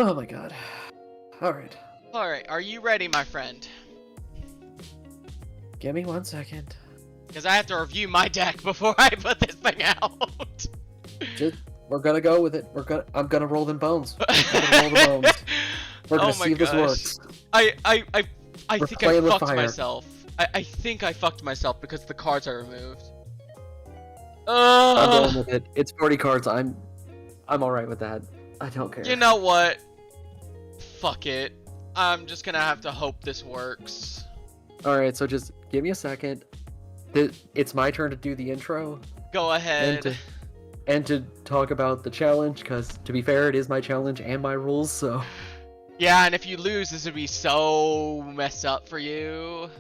Oh my god. Alright. Alright, are you ready, my friend? Give me 1 second. Because I have to review my deck before I put this thing out. We're gonna go with it. I'm gonna roll them bones. I'm gonna roll the bones. We're gonna see if this works. I think I fucked fire. myself. I think I fucked myself because the cards I removed. I'm going with it. It's 40 cards. I'm alright with that. I don't care. You know what? Fuck it. I'm just gonna have to hope this works. Alright, so just give me a second. It's my turn to do the intro. Go ahead. And to talk about the challenge, because to be fair, it is my challenge and my rules, so... Yeah, and if you lose, this would be so messed up for you.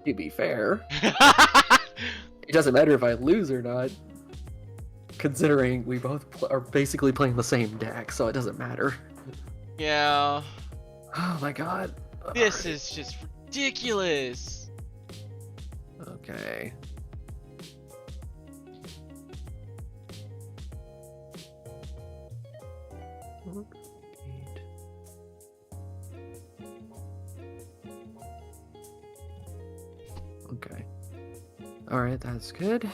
To be fair, it doesn't matter if I lose or not, considering we both are basically playing the same deck, so it doesn't matter. Yeah. Oh my god. This is just ridiculous. Okay. Okay. Alright, that's good.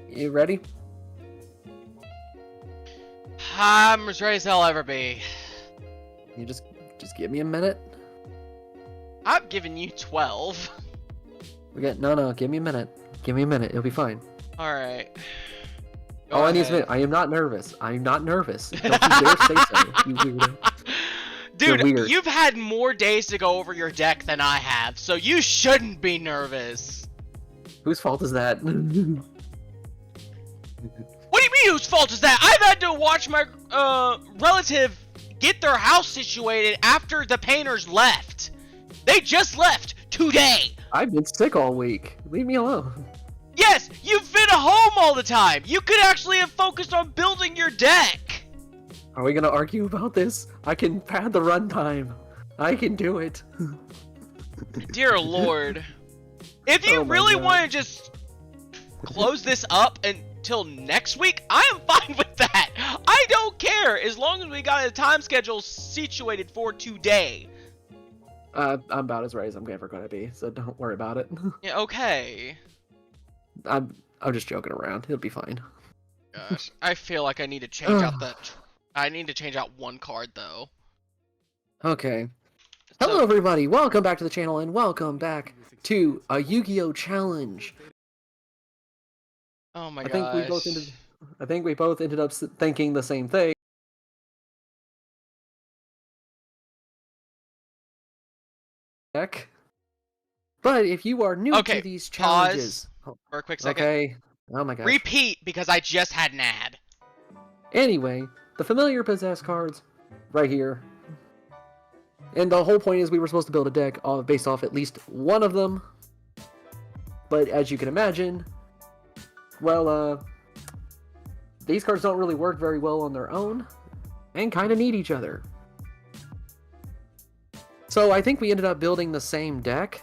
You ready? I'm as ready as I'll ever be. You just give me a minute. I've given you 12. No, give me a minute. Give me a minute. It'll be fine. Alright. All I need is a minute. I am not nervous. I'm not nervous. Don't you dare say so, you weirdo. Dude, you've had more days to go over your deck than I have, so you shouldn't be nervous. Whose fault is that? What do you mean whose fault is that? I've had to watch my relative get their house situated after the painters left. They just left today. I've been sick all week. Leave me alone. Yes, you've been home all the time. You could actually have focused on building your deck. Are we gonna argue about this? I can pad the runtime. I can do it. Dear Lord. If you really want to just close this up until next week, I am fine with that. I don't care as long as we got a time schedule situated for today. I'm about as ready as I'm ever gonna be, so don't worry about it. Yeah, okay. I'm just joking around. It'll be fine. Gosh, I feel like I need to change out I need to change out one card though. Okay. Hello everybody, welcome back to the channel and welcome back to a Yu-Gi-Oh! Challenge. Oh my gosh. I think we both ended up thinking the same thing. But if you are new to these challenges... Pause for a quick second. Okay. Oh my gosh. Repeat, because I just had an ad. Anyway, the familiar possess cards, right here. And the whole point is we were supposed to build a deck based off at least one of them. But as you can imagine, well, these cards don't really work very well on their own, and kind of need each other. So I think we ended up building the same deck.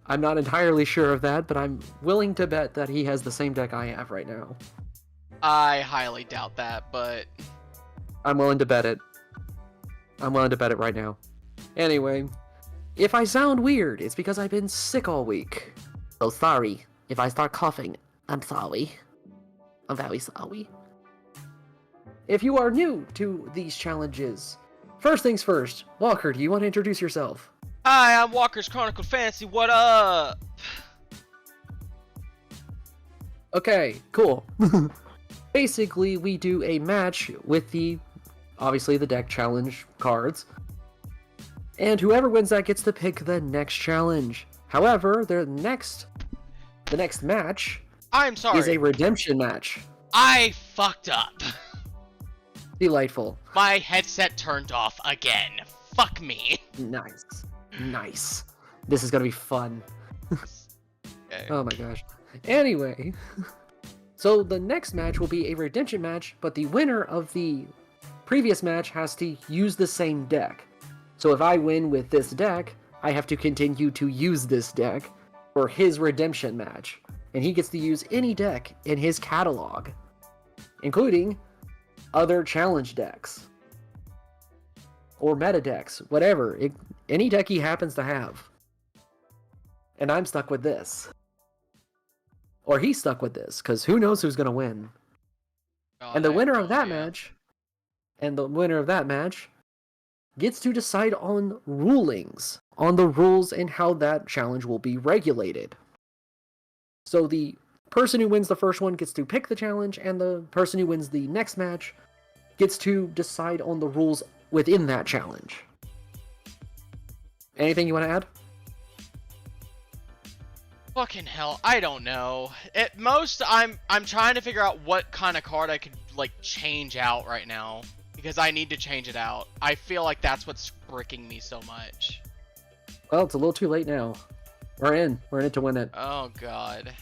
I'm not entirely sure of that, but I'm willing to bet that he has the same deck I have right now. I highly doubt that, but... I'm willing to bet it. I'm willing to bet it right now. Anyway, if I sound weird, it's because I've been sick all week. So sorry. If I start coughing, I'm sorry. I'm very sorry. If you are new to these challenges, first things first, Walker, do you want to introduce yourself? Hi, I'm Walker's Chronicle Fantasy, what up? Okay, cool. Basically, we do a match with obviously the deck challenge cards. And whoever wins that gets to pick the next challenge. However, the next match is a redemption match. I fucked up. Delightful. My headset turned off again. Fuck me. Nice. Nice. This is gonna be fun. Okay. Oh my gosh. Anyway, so the next match will be a redemption match, but the winner of the previous match has to use the same deck. So if I win with this deck, I have to continue to use this deck for his redemption match. And he gets to use any deck in his catalog, including other challenge decks or meta decks, whatever. Any deck he happens to have. And I'm stuck with this. Or he's stuck with this, because who knows who's going to win. And the winner of that match gets to decide on rulings, on the rules and how that challenge will be regulated. So the person who wins the first one gets to pick the challenge, and the person who wins the next match gets to decide on the rules within that challenge. Anything you want to add? Fucking hell, I don't know. At most, I'm trying to figure out what kind of card I could like change out right now, because I need to change it out. I feel like that's what's bricking me so much. Well, it's a little too late now. We're in it to win it. Oh god.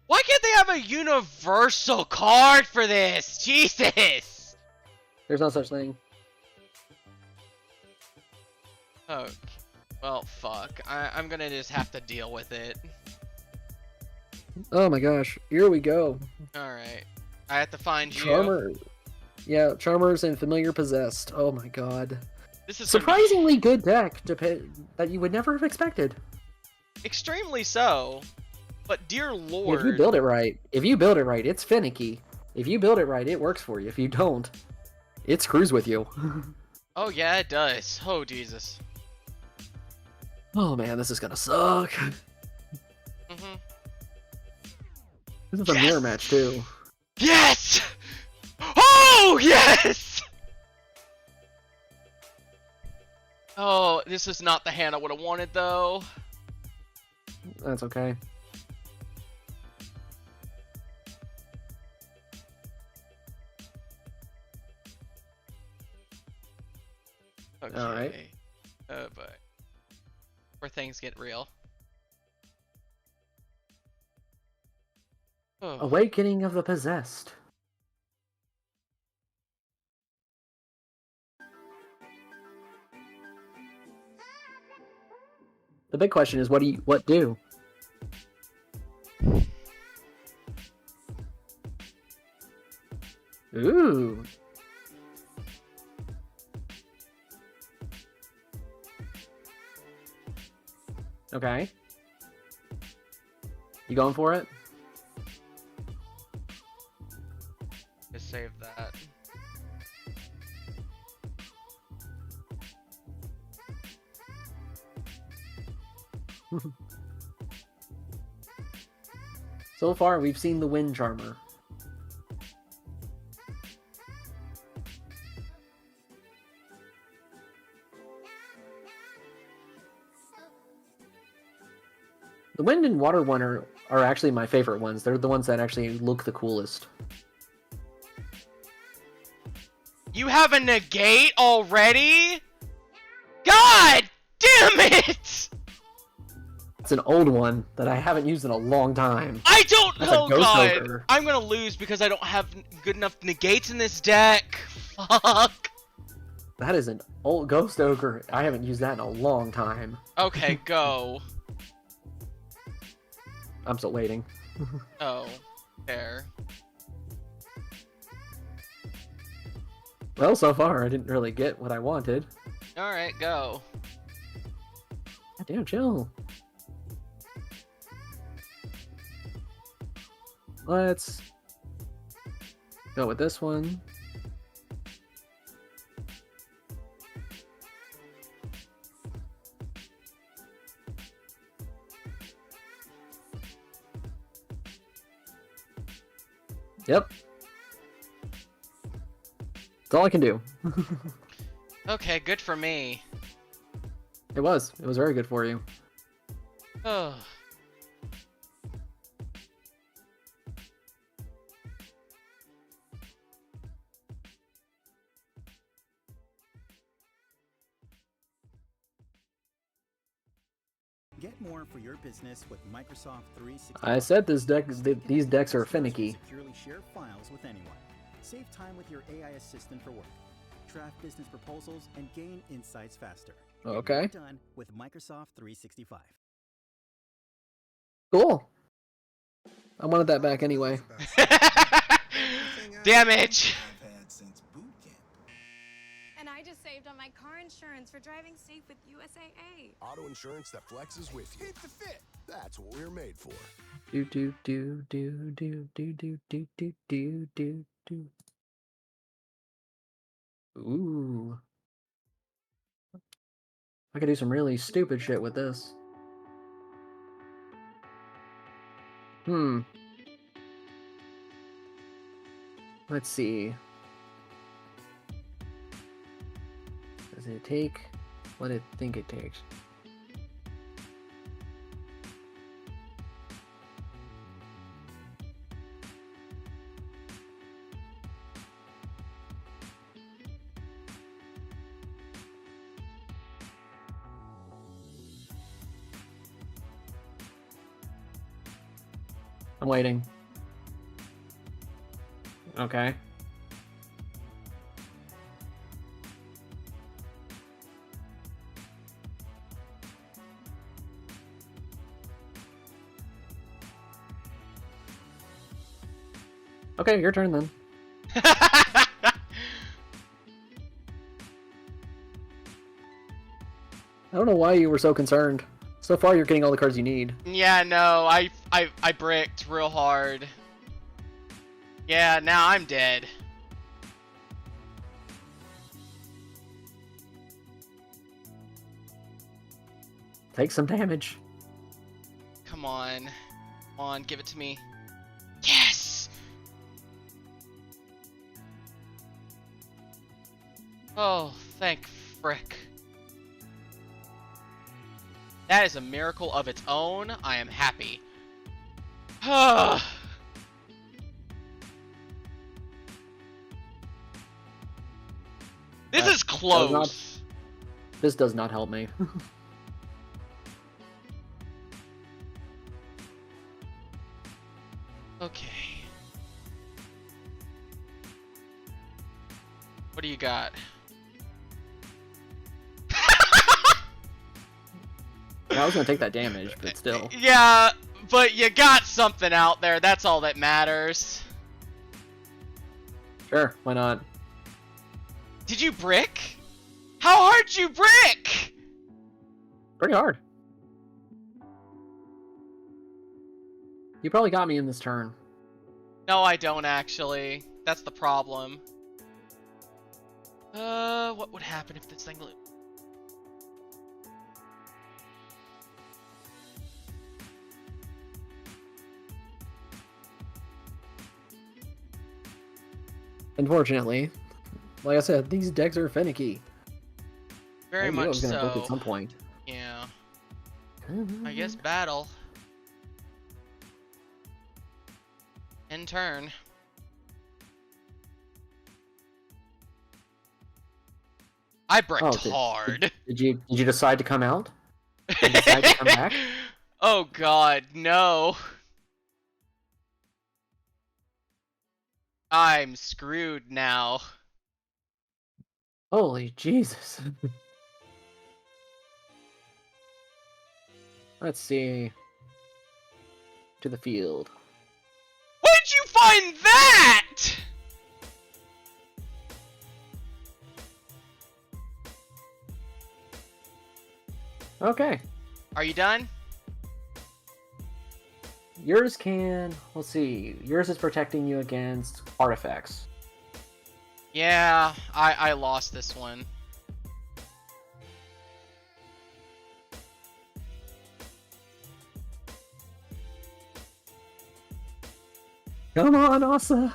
Why can't they have a universal card for this? Jesus! There's no such thing. Oh, well, fuck. I'm gonna just have to deal with it. Oh my gosh, here we go. Alright. I have to find Charmer. Yeah, Charmers and Familiar Possessed. Oh my god. This is surprisingly good deck that you would never have expected. Extremely so. But dear lord. If you build it right, it's finicky. If you build it right, it works for you. If you don't, it screws with you. Oh yeah, it does. Oh Jesus. Oh man, this is gonna suck. This is a mirror match too. Yes! Oh yes! Oh, this is not the hand I would have wanted though. That's okay. Okay. All right. Oh boy. Where things get real. Oh. Awakening of the Possessed. The big question is, what do? Ooh. Okay. You going for it? Just save that. So far, we've seen the Wind Charmer. The Wind and Water one are actually my favorite ones. They're the ones that actually look the coolest. You have a negate already? God damn it! It's an old one that I haven't used in a long time. I don't know, God! Ogre. I'm gonna lose because I don't have good enough negates in this deck. Fuck. That is an old Ghost Ogre. I haven't used that in a long time. Okay, go. I'm still waiting. Oh, there. Well, so far, I didn't really get what I wanted. Alright, go. God damn, chill. Let's go with this one. Yep. That's all I can do. Okay, good for me. It was very good for you. Oh. Get more for your business with Microsoft 365. I said these decks are finicky. Securely share files with anyone. Save time with your AI assistant for work. draft business proposals, and gain insights faster. Okay. Get done with Microsoft 365. Cool. I wanted that back anyway. Damage. And I just saved on my car insurance for driving safe with USAA. Auto insurance that flexes with you. Fit to fit. That's what we're made for. Do do do do do do do do do do do do. Ooh. I could do some really stupid shit with this. Let's see. Does it take what I think it takes? I'm waiting. Okay. Okay, your turn then. I don't know why you were so concerned. So far, you're getting all the cards you need. Yeah, no, I bricked real hard. Yeah, now I'm dead. Take some damage. Come on. Come on, give it to me. Yes! Oh, thank frick. That is a miracle of its own. I am happy. This is close. This does not help me. Okay. What do you got? Yeah, I was gonna take that damage, but still. Yeah, but you got something out there. That's all that matters. Sure, why not? Did you brick? How hard you brick? Pretty hard. You probably got me in this turn. No, I don't actually. That's the problem. What would happen if this thing... Unfortunately, like I said, these decks are finicky. Very I knew I much was gonna book so. at some point. Yeah. I guess battle. End turn. I bricked hard. Did you decide to come out? Did you decide to come back? Oh god, no. I'm screwed now. Holy Jesus. Let's see. To the field. Where'd you find that? Okay. Are you done? Yours can... Let's see. Yours is protecting you against artifacts. Yeah, I lost this one. Come on, Asa.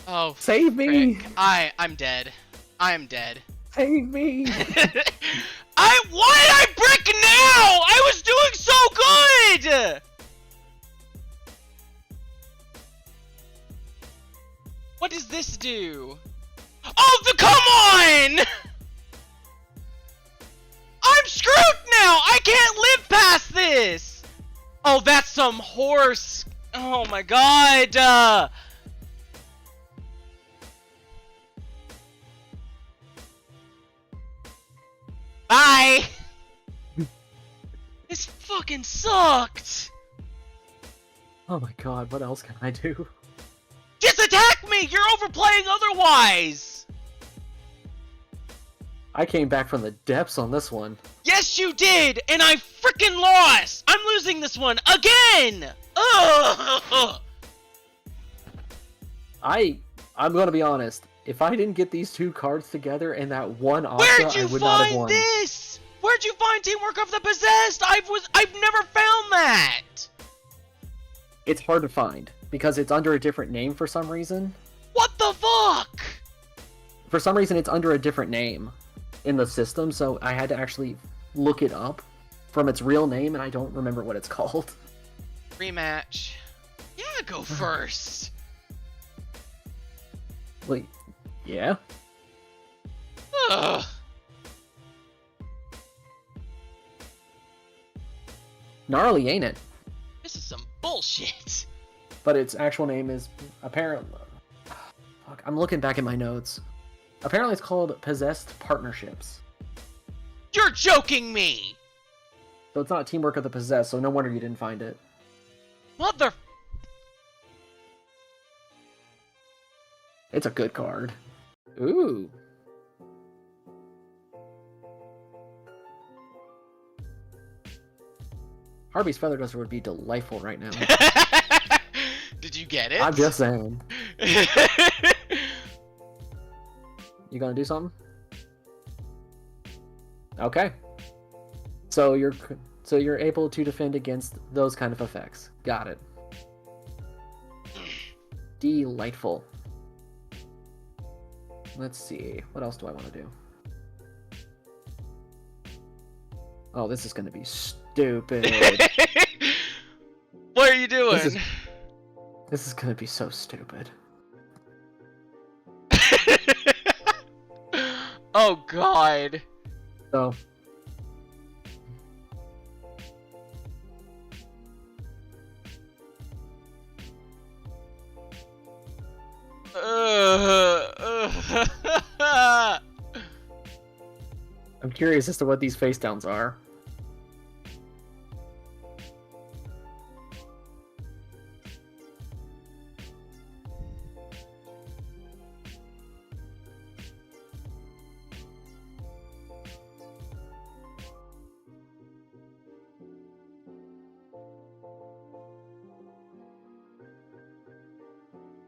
Oh, save me! frick. I'm dead. I am dead. Save me! Why did I brick now? I was doing so good! What does this do? Oh, come on! I'm screwed now! I can't live past this! Oh, that's some horse. Oh my god! Bye! This fucking sucked! Oh my god, what else can I do? Just attack me! You're overplaying otherwise! I came back from the depths on this one. Yes, you did! And I freaking lost! I'm losing this one again! Ugh! I'm gonna be honest. If I didn't get these two cards together and that one opera, Where'd you I would not have find won. this? Where'd you find Teamwork of the Possessed? I've never found that! It's hard to find because it's under a different name for some reason. What the fuck? For some reason, it's under a different name in the system, so I had to actually look it up from its real name, and I don't remember what it's called. Rematch. Yeah, go first. Wait, yeah? Ugh. Gnarly, ain't it? This is some bullshit. But its actual name is apparently... Fuck, I'm looking back at my notes. Apparently it's called Possessed Partnerships. You're joking me! So it's not Teamwork of the Possessed, so no wonder you didn't find it. Mother... It's a good card. Ooh. Harvey's Feather Duster would be delightful right now. Did you get it? I'm just saying. You gonna do something? Okay. So you're able to defend against those kind of effects. Got it. Delightful. Let's see. What else do I want to do? Oh, this is gonna be stupid. What are you doing? This is gonna be so stupid. Oh god. So. I'm curious as to what these face downs are.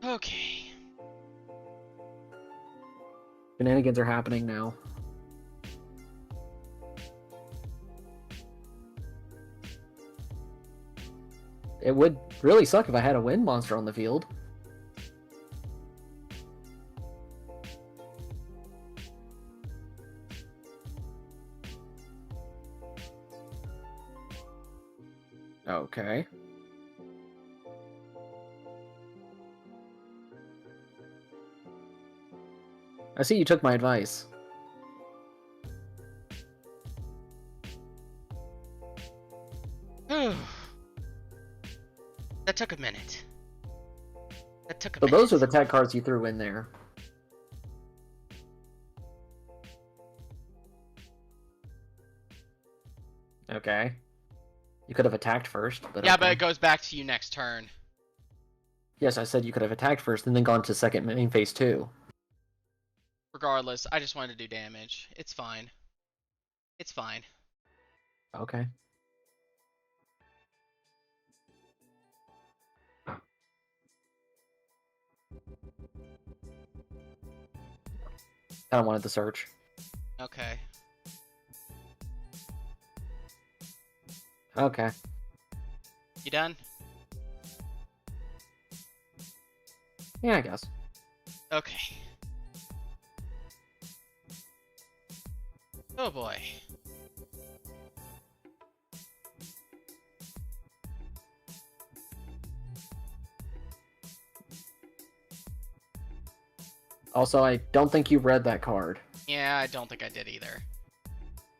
Okay. Shenanigans are happening now. It would really suck if I had a wind monster on the field. Okay. I see you took my advice. That took a minute. That took a So minute. those are the tag cards you threw in there. Okay. You could have attacked first, but Yeah, okay. but it goes back to you next turn. Yes, I said you could have attacked first and then gone to second main phase 2. Regardless, I just wanted to do damage. It's fine. It's fine. Okay. I don't wanted to search. Okay. Okay. You done? Yeah, I guess. Okay. Oh boy. Also, I don't think you read that card. Yeah, I don't think I did either.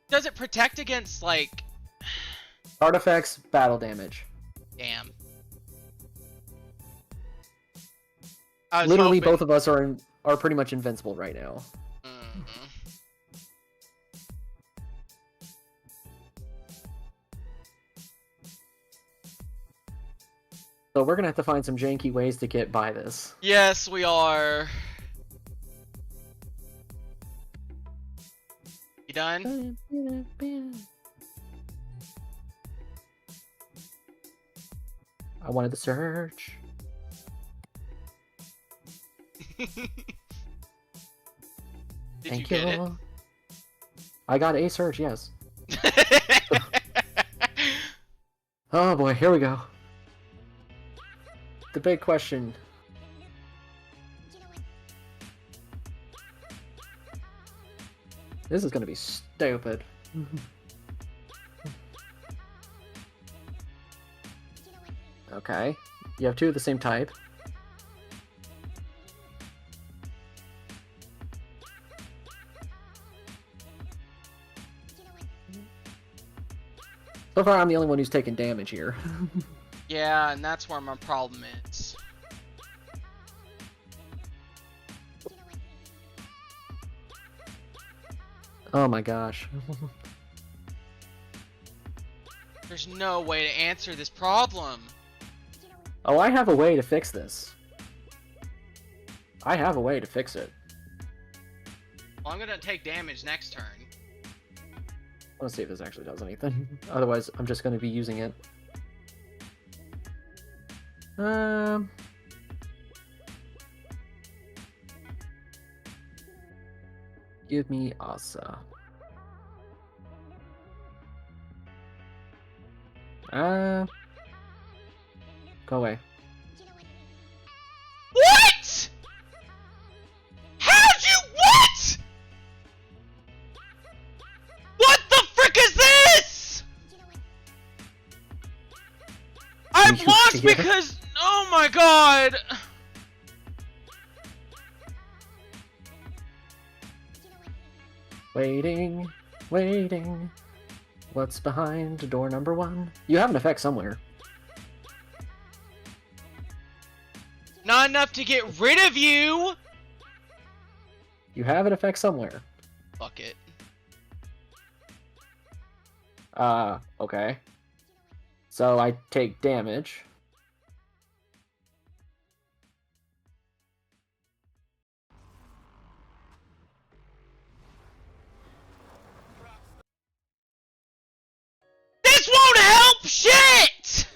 Does it protect against, like... Artifacts, battle damage. Damn. I was Literally, hoping- both of us are pretty much invincible right now. Mhm. So we're gonna have to find some janky ways to get by this. Yes, we are. You done? I wanted to search. Did Thank you get it? I got a search, yes. Oh boy, here we go. The big question. This is gonna be stupid. Okay. You have two of the same type. So far, I'm the only one who's taking damage here. Yeah, and that's where my problem is. Oh my gosh. There's no way to answer this problem. Oh, I have a way to fix this. I have a way to fix it. Well, I'm gonna take damage next turn. Let's see if this actually does anything. Otherwise, I'm just going to be using it. Give me Asa. Go away. What? How'd you what? What the frick is this? I'm you lost see it? because oh my god. Waiting, waiting. What's behind door number 1? You have an effect somewhere. Not enough to get rid of you. You have an effect somewhere. Fuck it. Okay. So I take damage. This won't help shit!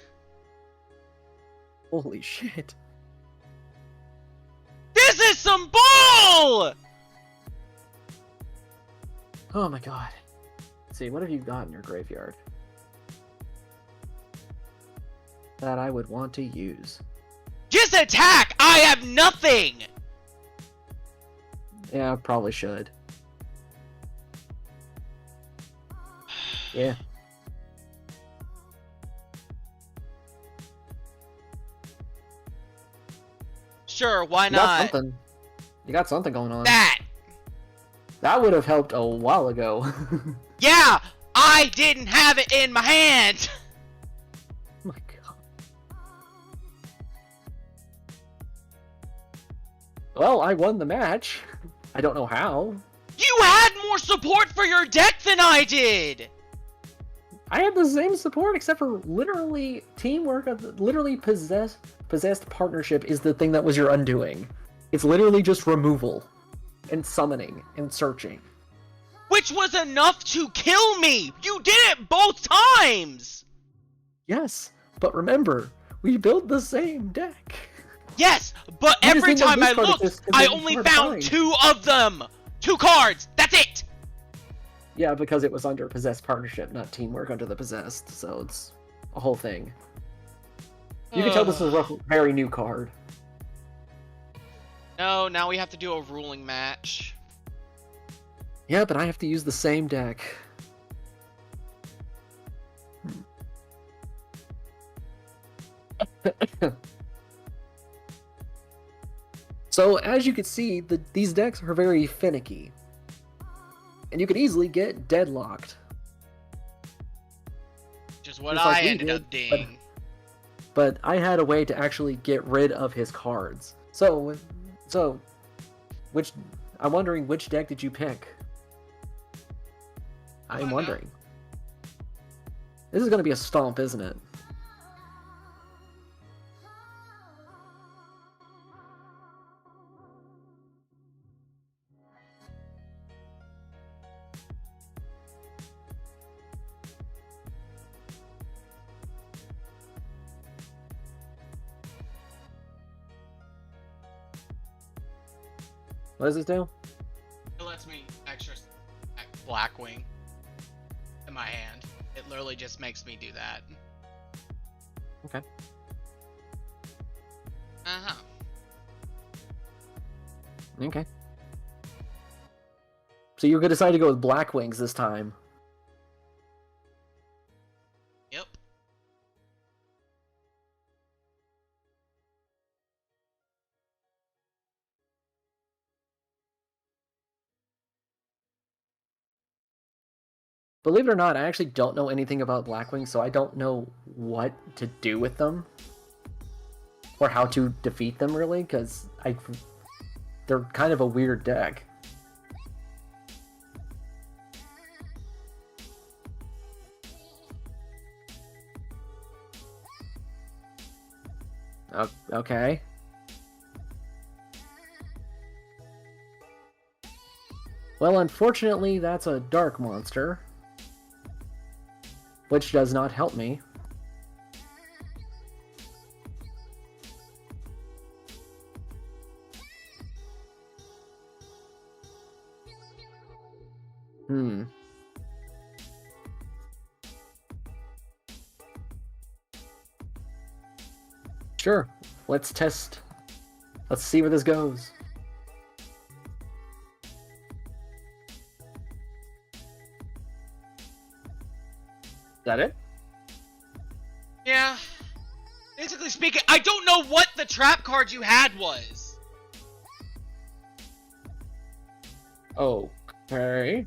Holy shit. This is some bull! Oh my god. Let's see, what have you got in your graveyard that I would want to use? Just attack! I have nothing! Yeah, I probably should. Yeah. Sure, why You got not? something. You got something going on. That! That would have helped a while ago. Yeah! I didn't have it in my hand! Oh my god. Well, I won the match. I don't know how. You had more support for your deck than I did! I had the same support except for literally teamwork. Literally possessed partnership is the thing that was your undoing. It's literally just removal and summoning and searching. Which was enough to kill me! You did it both times! Yes, but remember, we built the same deck. Yes, but You just every didn't time I discard it looked, this- I it's only hard to found find. 2 of them! 2 cards! That's it! Yeah, because it was under possessed partnership, not teamwork under the possessed, so it's a whole thing. You can tell this is a very new card. No, now we have to do a ruling match. Yeah, but I have to use the same deck. So, as you can see, these decks are very finicky. And you could easily get deadlocked. Which is what Just like I we ended did, up doing. But I had a way to actually get rid of his cards. So, I'm wondering which deck did you pick? I'm know. wondering. This is going to be a stomp, isn't it? What does this do? It lets me extra Blackwing in my hand. It literally just makes me do that. Okay. Uh-huh. Okay. So you're gonna decide to go with Black Wings this time. Yep. Believe it or not, I actually don't know anything about Blackwing, so I don't know what to do with them. Or how to defeat them, really, because they're kind of a weird deck. Okay. Well, unfortunately, that's a dark monster. Which does not help me. Sure. Let's test. Let's see where this goes. Is that it? Yeah. Basically speaking, I don't know what the trap card you had was. Okay.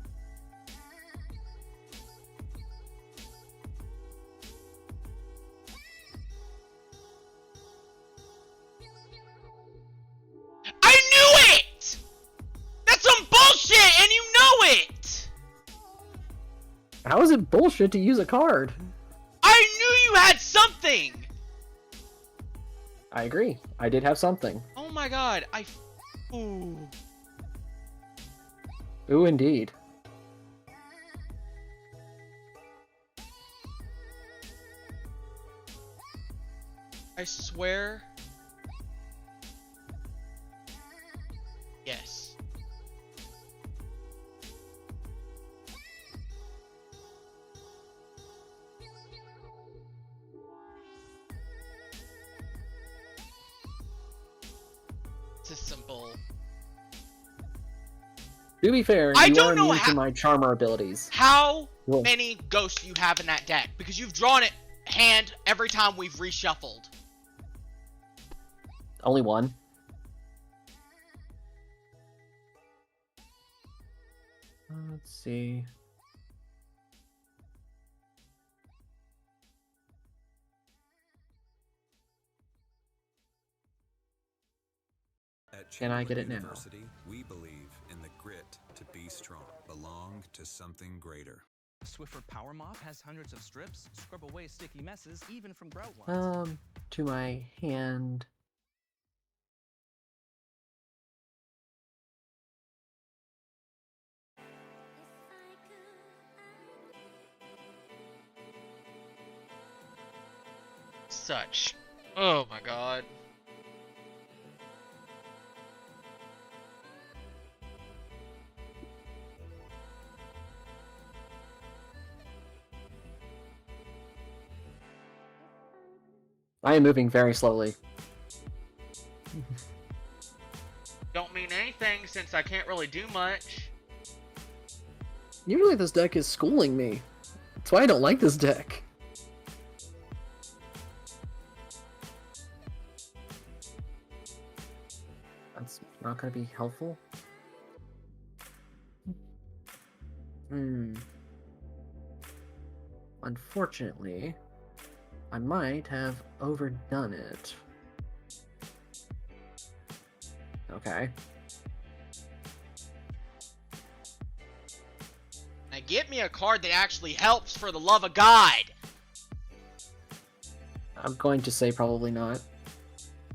I knew it! That's some bullshit, and you know it! How is it bullshit to use a card? I knew you had something! I agree. I did have something. Oh my god, Ooh. Ooh, indeed. I swear. Yes. It's a simple. To be fair, I you don't are know immune how- to my charmer abilities. How Whoa. many ghosts you have in that deck? Because you've drawn it hand every time we've reshuffled. Only one. Let's see. At Can I get Chamberlain it now? University, we believe in the grit to be strong, belong to something greater. Swiffer Power Mop has hundreds of strips, scrub away sticky messes, even from grout ones. To my hand. Such. Oh my god. I am moving very slowly. Don't mean anything since I can't really do much. Usually this deck is schooling me. That's why I don't like this deck. That's not gonna be helpful. Unfortunately, I might have overdone it. Okay. Now get me a card that actually helps for the love of God. I'm going to say probably not.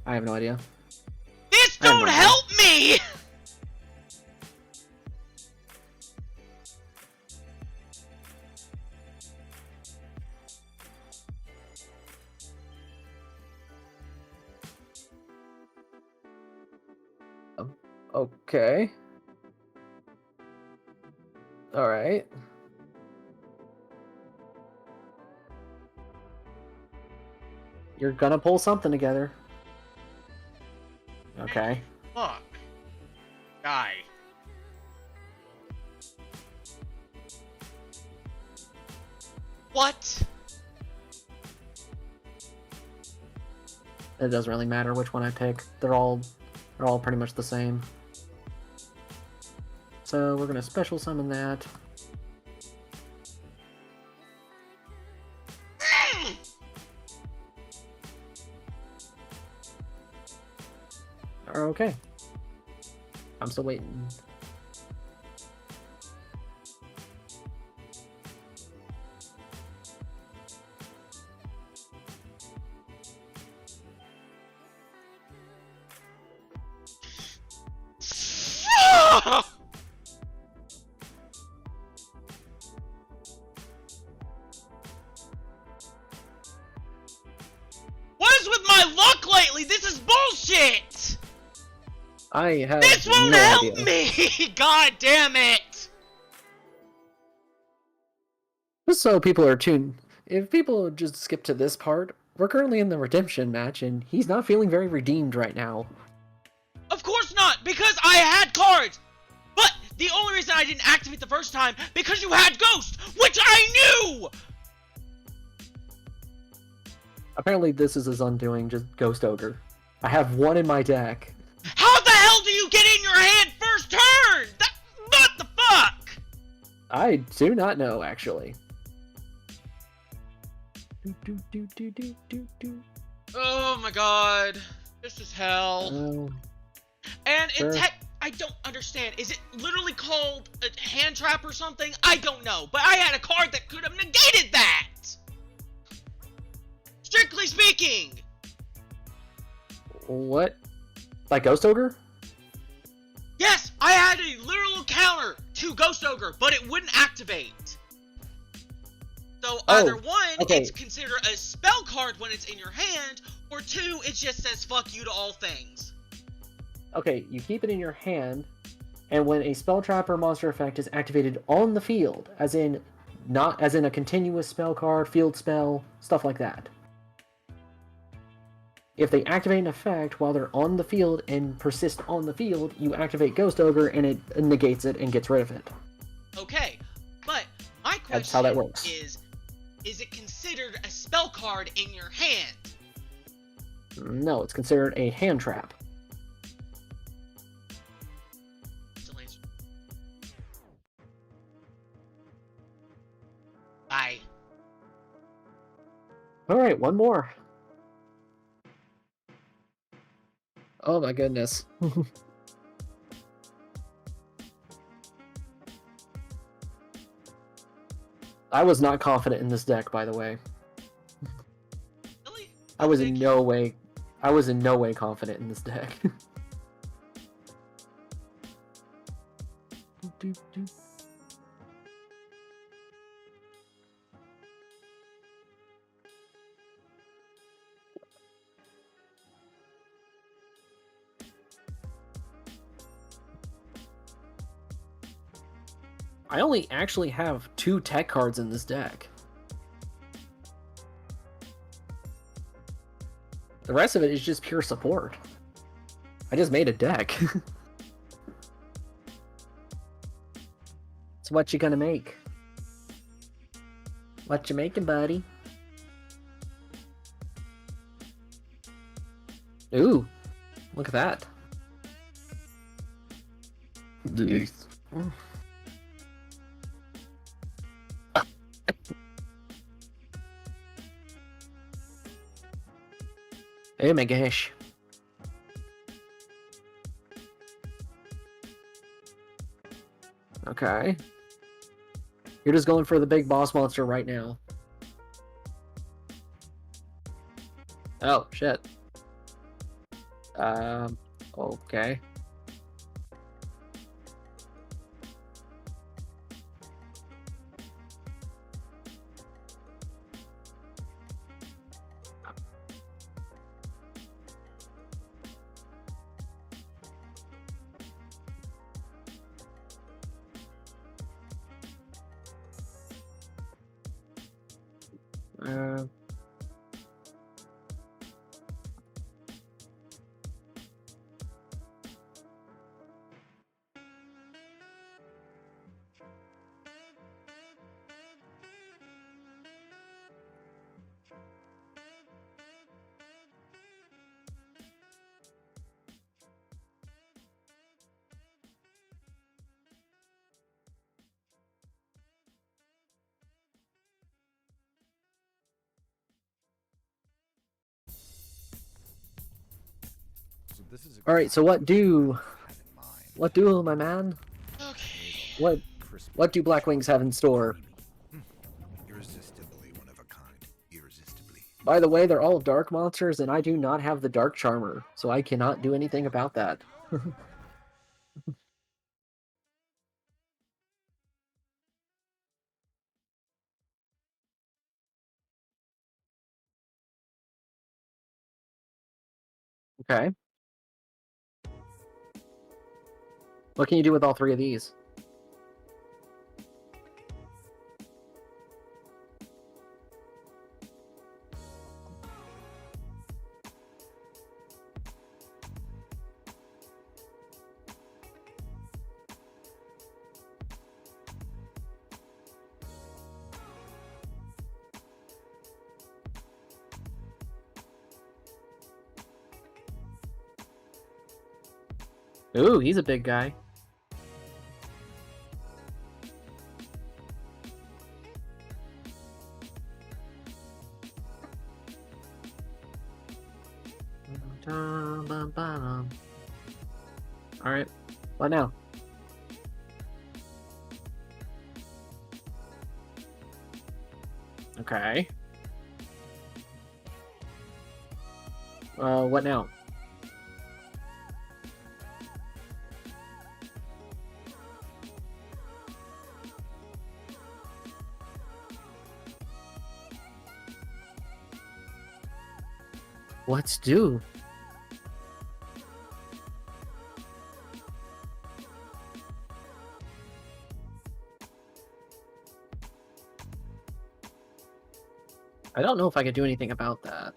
I have no idea. This I have no don't idea. help me! Okay. Alright. You're gonna pull something together. Okay. Fuck. Guy. What? It doesn't really matter which one I pick. They're all pretty much the same. So we're gonna special summon that. Okay. I'm still waiting. What is with my luck lately? This is bullshit! I have This won't no help idea. me! God damn it! Just so people are tuned, if people just skip to this part, we're currently in the redemption match, and he's not feeling very redeemed right now. Of course not, because I had cards! But the only reason I didn't activate the first time, because you had Ghost, which I knew! Apparently this is his undoing, just Ghost Ogre. I have one in my deck. How the hell do you get in your hand first turn? What the fuck? I do not know, actually. Oh my god. This is hell. And sure. in tech, I don't understand. Is it literally called a hand trap or something? I don't know. But I had a card that could have negated that! Strictly speaking! What? Like Ghost Ogre? Yes, I had a literal counter to Ghost Ogre, but it wouldn't activate. So either one, okay. it's considered a spell card when it's in your hand, or two, it just says fuck you to all things. Okay, you keep it in your hand, and when a spell trap or monster effect is activated on the field, as in not as in a continuous spell card, field spell, stuff like that. If they activate an effect while they're on the field and persist on the field, you activate Ghost Ogre and it negates it and gets rid of it. Okay, but my question That's how that works. is it considered a spell card in your hand? No, it's considered a hand trap. Still answer. Bye. Alright, one more. Oh my goodness. I was not confident in this deck, by the way. Really? I was in no way confident in this deck. I only actually have 2 tech cards in this deck. The rest of it is just pure support. I just made a deck. So what you gonna make? What you making, buddy? Ooh, look at that. Oh my gosh. Okay. You're just going for the big boss monster right now. Oh, shit. Okay. Uh, So this is all right. So what do my man? Okay. What do Black Wings have in store? Irresistibly one of a kind. Irresistibly. By the way, they're all dark monsters, and I do not have the Dark Charmer, so I cannot do anything about that. Okay. What can you do with all three of these? Ooh, he's a big guy. Alright. What now? Okay. What now? Let's do. I don't know if I could do anything about that.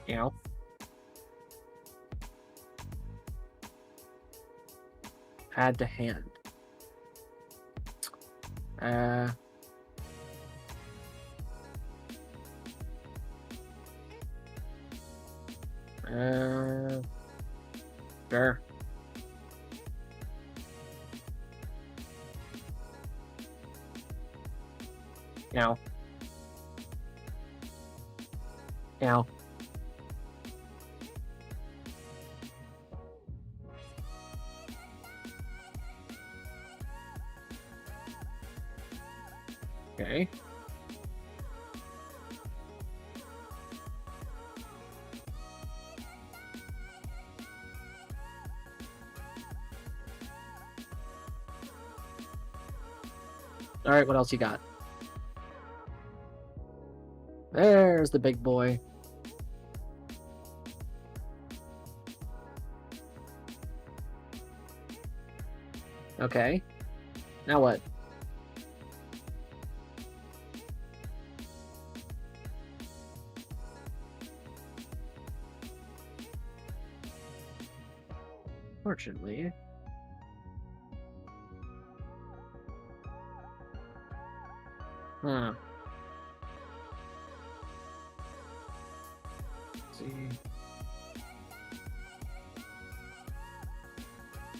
You know? Add to hand. Sure. Now. Now. Okay. Alright, what else you got? There's the big boy. Okay. Now what? Fortunately. Huh. Let's see.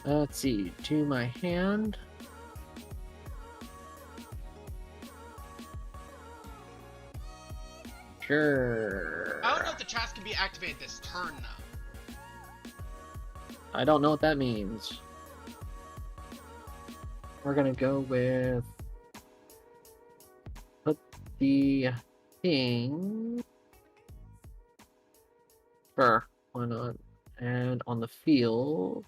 Let's see. To my hand. Sure. I don't know if the chats can be activated this turn though. I don't know what that means. We're gonna go with put the thing. Sure, why not? And on the field.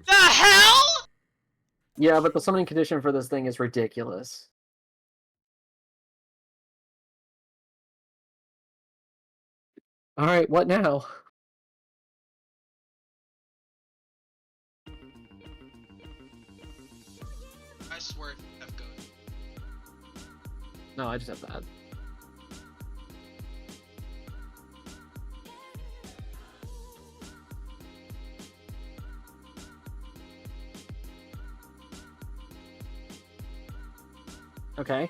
The hell? Yeah, but the summoning condition for this thing is ridiculous. Alright, what now? I swear if you have ghost. No, I just have that. Okay.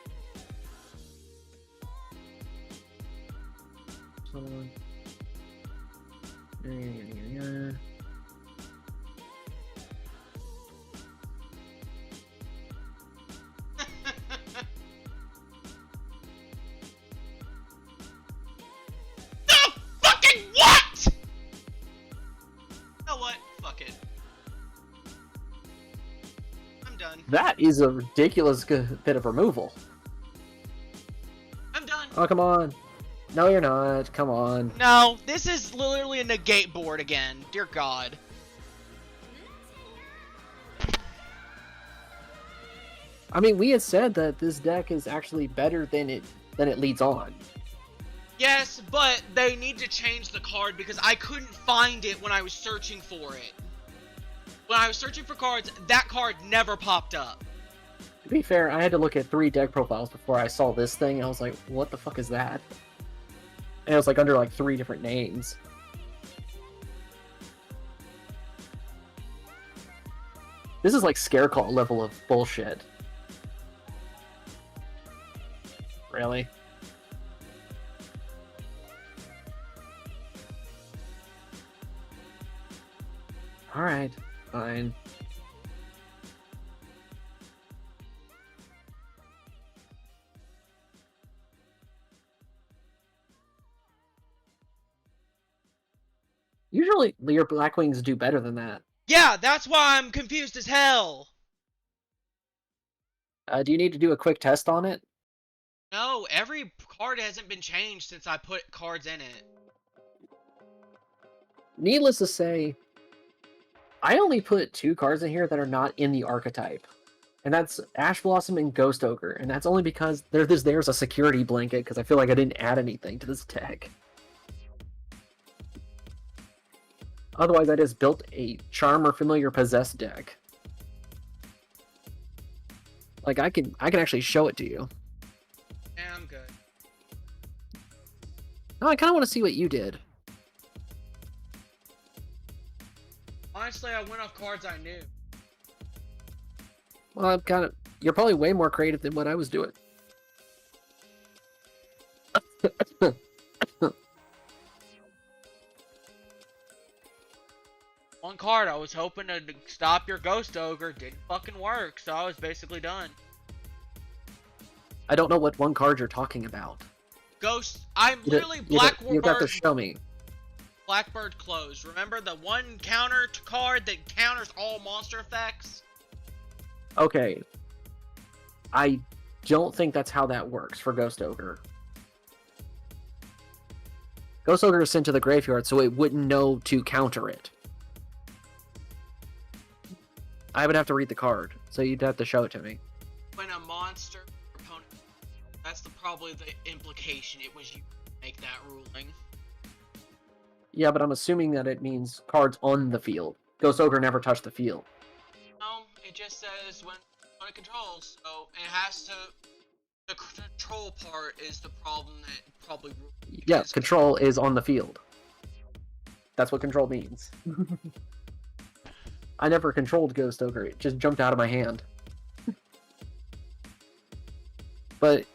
So... The fucking what? You know what? Fuck it. I'm done. That is a ridiculous bit of removal. I'm done. Oh, come on. No, you're not. Come on. No, this is literally a negate board again. Dear God. I mean, we had said that this deck is actually better than it leads on. Yes, but they need to change the card because I couldn't find it when I was searching for it. When I was searching for cards, that card never popped up. To be fair, I had to look at 3 deck profiles before I saw this thing, and I was like, what the fuck is that? And it was like under like 3 different names. This is like scare call level of bullshit. Really? Alright, fine. Usually, your Blackwings do better than that. Yeah, that's why I'm confused as hell. Do you need to do a quick test on it? No, every card hasn't been changed since I put cards in it. Needless to say, I only put 2 cards in here that are not in the archetype. And that's Ash Blossom and Ghost Ogre. And that's only because there's a security blanket, because I feel like I didn't add anything to this deck. Otherwise, I just built a Charm or Familiar Possessed deck. Like, I can actually show it to you. Yeah, I'm good. No, I kind of want to see what you did. Honestly, I went off cards I knew. Well, I'm kind of... You're probably way more creative than what I was doing. One card, I was hoping to stop your Ghost Ogre. Didn't fucking work, so I was basically done. I don't know what one card you're talking about. Ghost, I'm literally You got to show me. Blackbird closed. Remember the one counter card that counters all monster effects? Okay. I don't think that's how that works for Ghost Ogre. Ghost Ogre is sent to the graveyard, so it wouldn't know to counter it. I would have to read the card, so you'd have to show it to me. When a monster opponent, that's probably the implication. It was you make that ruling. Yeah, but I'm assuming that it means cards on the field. Ghost Ogre never touched the field. No, it just says when it controls. So it has to. The control part is the problem that probably. Yeah, control is on the field. That's what control means. I never controlled Ghost Ogre, it just jumped out of my hand. But,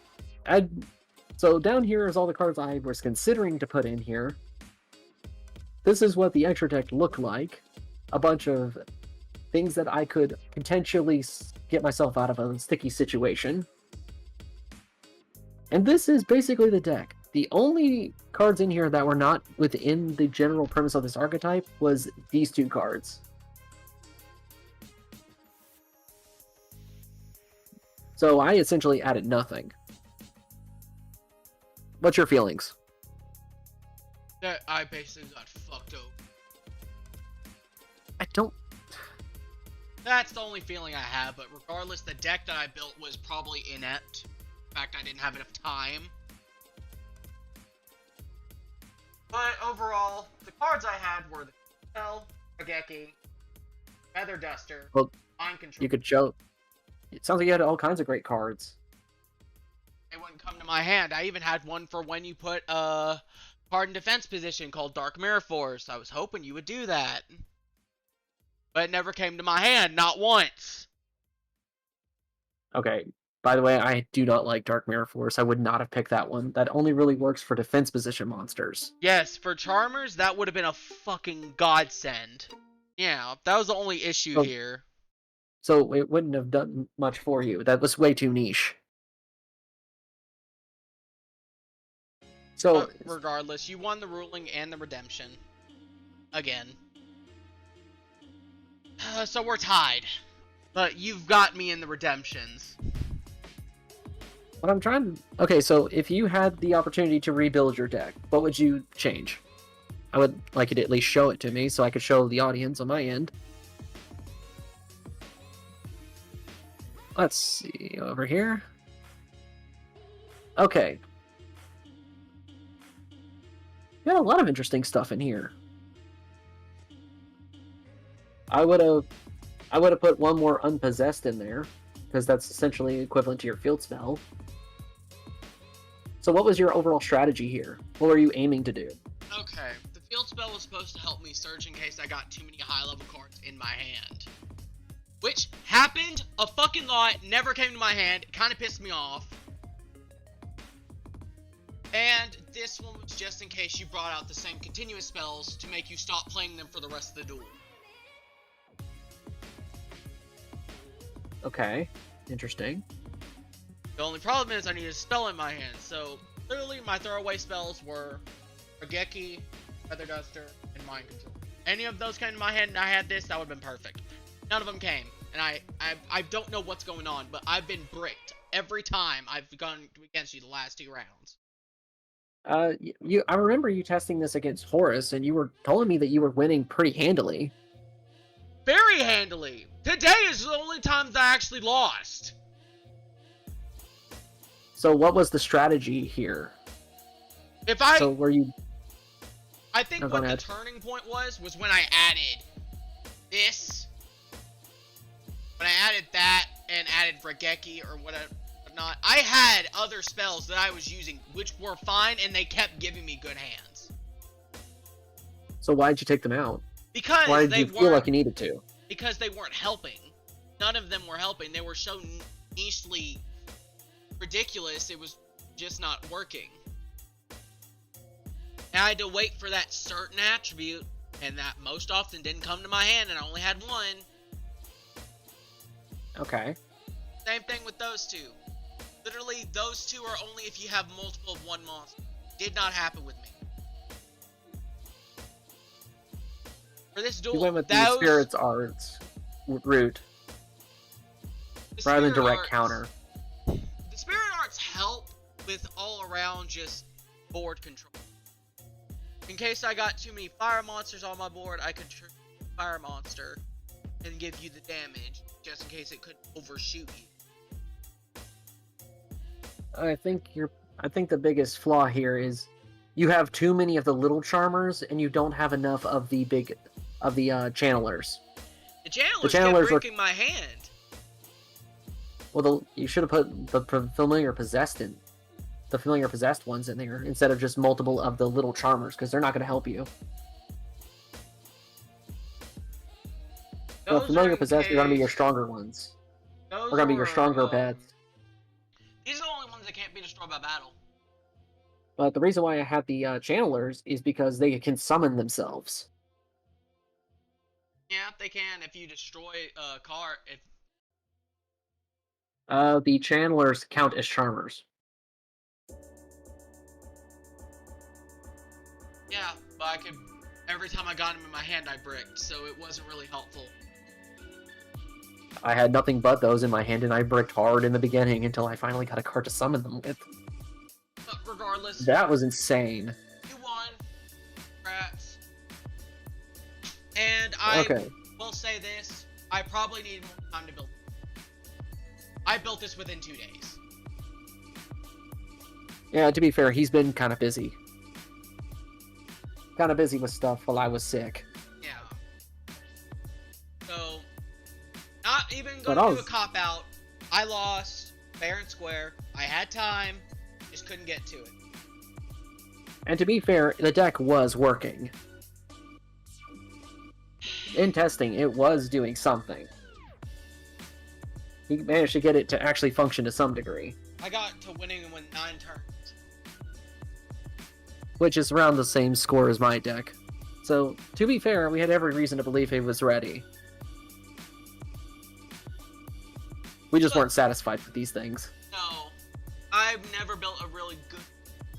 so down here is all the cards I was considering to put in here. This is what the extra deck looked like. A bunch of things that I could potentially get myself out of a sticky situation. And this is basically the deck. The only cards in here that were not within the general premise of this archetype was these 2 cards. So I essentially added nothing. What's your feelings? That I basically got fucked over. I don't... That's the only feeling I have, but regardless, the deck that I built was probably inept. In fact, I didn't have enough time. But overall, the cards I had were the Spell, Rageki, Feather Duster, Well, Mind Control. You could show. It sounds like you had all kinds of great cards. They wouldn't come to my hand. I even had one for when you put a card in defense position called Dark Mirror Force. I was hoping you would do that. But it never came to my hand, not once. Okay. By the way, I do not like Dark Mirror Force. I would not have picked that one. That only really works for defense position monsters. Yes, for Charmers, that would have been a fucking godsend. Yeah, that was the only issue here. So it wouldn't have done much for you. That was way too niche. So But regardless, you won the ruling and the redemption. Again. So we're tied. But you've got me in the redemptions. what I'm trying. Okay, so if you had the opportunity to rebuild your deck, what would you change? I would like you to at least show it to me so I could show the audience on my end. Let's see over here. Okay. You got a lot of interesting stuff in here. I would have put one more unpossessed in there, because that's essentially equivalent to your field spell. So what was your overall strategy here? What were you aiming to do? Okay, the field spell was supposed to help me surge in case I got too many high-level cards in my hand. Which happened a fucking lot, never came to my hand, it kind of pissed me off. And this one was just in case you brought out the same continuous spells to make you stop playing them for the rest of the duel. Okay, interesting. The only problem is I need a spell in my hand, so clearly my throwaway spells were Rageki, Feather Duster, and Mind Control. Any of those came to my hand and I had this, that would have been perfect. None of them came, and I don't know what's going on, but I've been bricked every time I've gone against you the last 2 rounds. I remember you testing this against Horus, and you were telling me that you were winning pretty handily. Very handily. Today is the only time that I actually lost. So what was the strategy here? So were you... I think No, go what the ahead. turning point was when I added this. When I added that and added Rageki or whatnot. I had other spells that I was using which were fine and they kept giving me good hands. So why did you take them out? Because Why did they you feel weren't like you needed to? because they weren't helping. None of them were helping. They were so nichely ridiculous, it was just not working. And I had to wait for that certain attribute, and that most often didn't come to my hand, and I only had one. Okay. Same thing with those two. Literally, those two are only if you have multiple of one monster. Did not happen with me. For this duel, You went with the those, Spirit's Arts route the rather than Spirit direct Arts- counter. The Spirit Arts help with all around just board control. In case I got too many fire monsters on my board, I could trigger a fire monster and give you the damage, just in case it could overshoot you. I think the biggest flaw here is you have too many of the little charmers and you don't have enough of the channelers. The channelers, channelers kept were- breaking my hand. Well, you should have put the familiar possessed ones in there instead of just multiple of the little charmers, because they're not going to help you. The Those familiar are in possessed are going to be your case- stronger ones. Those Are going to be your are, stronger bets. These are the only ones that can't be destroyed by battle. But the reason why I had the channelers is because they can summon themselves. Yeah, they can if you destroy a card. If The channelers count as charmers. yeah, but I could. Every time I got them in my hand, I bricked, so it wasn't really helpful. I had nothing but those in my hand, and I bricked hard in the beginning until I finally got a card to summon them with. But regardless, That was insane. you won. Congrats. And I Okay. will say this: I probably need more time to build. I built this within 2 days. Yeah, to be fair, he's been kind of busy. Kind of busy with stuff while I was sick. Yeah. So, not even But going to do a cop-out. I lost fair and square. I had time, just couldn't get to it. And to be fair, the deck was working. In testing, it was doing something. He managed to get it to actually function to some degree. I got to winning in 9 turns. Which is around the same score as my deck. So, to be fair, we had every reason to believe he was ready. We just weren't satisfied with these things. No, I've never built a really good,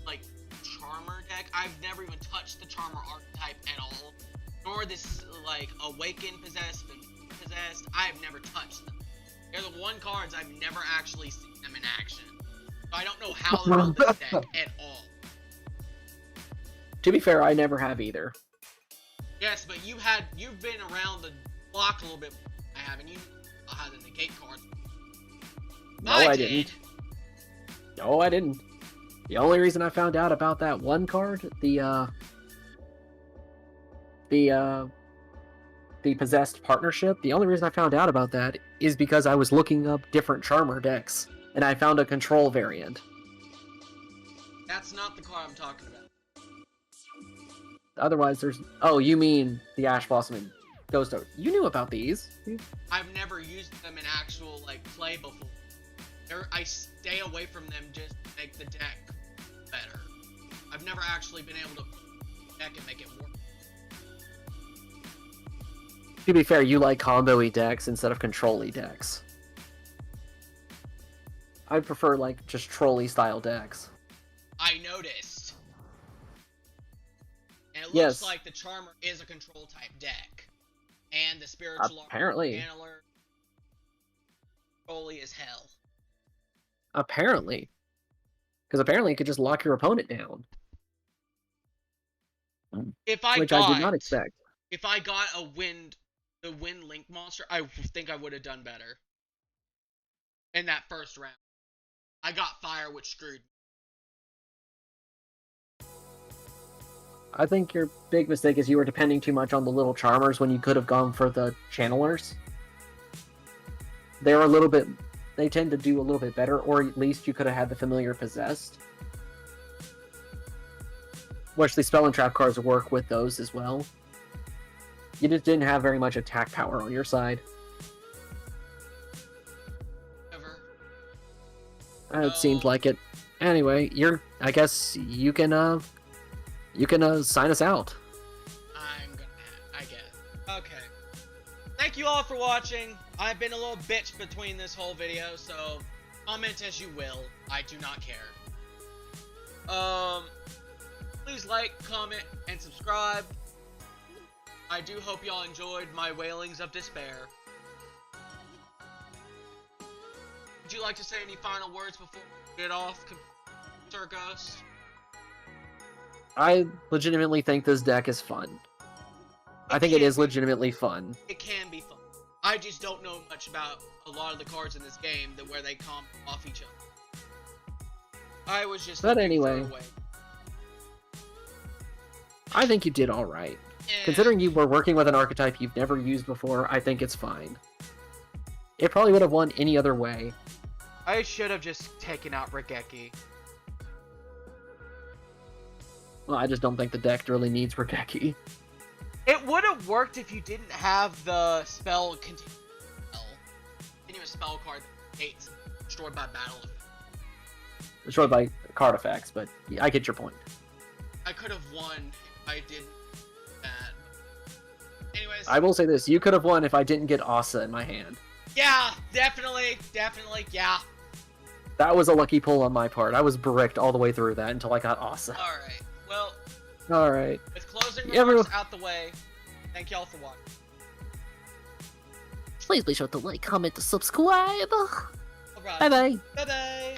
like, Charmer deck. I've never even touched the Charmer archetype at all. Nor this, like, Awakened, Possessed, and Possessed. I have never touched them. They're the one cards I've never actually seen them in action. So I don't know how to build this deck at all. To be fair, I never have either. Yes, but you've been around the block a little bit. I haven't. You know how the negate cards. No, I didn't. No, I didn't. The only reason I found out about that one card, the Possessed Partnership, the only reason I found out about that is because I was looking up different Charmer decks, and I found a control variant. That's not the card I'm talking about. Otherwise, there's... Oh, you mean the Ash Blossom and Ghost Oak. You knew about these. I've never used them in actual, like, play before. I stay away from them just to make the deck better. I've never actually been able to deck and make it work. To be fair, you like combo-y decks instead of control-y decks. I prefer, like, just trolley style decks. I noticed. And it looks Yes. like the Charmer is a control type deck. And the Spiritual Apparently. Handler trolley as hell. Apparently. Because apparently it could just lock your opponent down. If I Which got I did not expect. If I got the wind link monster, I think I would have done better. In that first round. I got fire, which screwed me. I think your big mistake is you were depending too much on the little Charmers when you could have gone for the Channelers. They're a little bit... They tend to do a little bit better, or at least you could have had the Familiar Possessed. Which the Spell and Trap cards work with those as well. You just didn't have very much attack power on your side. Ever. It seemed like it. Anyway, I guess you can sign us out. I guess. Okay. Thank you all for watching. I've been a little bitch between this whole video, so comment as you will. I do not care. Please like, comment, and subscribe. I do hope y'all enjoyed my wailings of despair. Would you like to say any final words before we get off, Sir Ghost? I legitimately think this deck is fun. I think it is legitimately fun. It can be fun. I just don't know much about a lot of the cards in this game where they come off each other. I was just. But anyway, I think you did all right. Yeah. Considering you were working with an archetype you've never used before, I think it's fine. It probably would have won any other way. I should have just taken out Regeki. Well, I just don't think the deck really needs Regeki. It would have worked if you didn't have the continuous spell card that hates destroyed by battle. Destroyed by card effects, but yeah, I get your point. I could have won if I didn't do that. Anyways. I will say this, you could have won if I didn't get Asa in my hand. Yeah, definitely, yeah. That was a lucky pull on my part. I was bricked all the way through that until I got Asa. Alright, well, alright. with closing Yeah, remarks out the way, thank y'all for watching. Please be sure to like, comment, subscribe. Alright. Bye-bye. Bye-bye.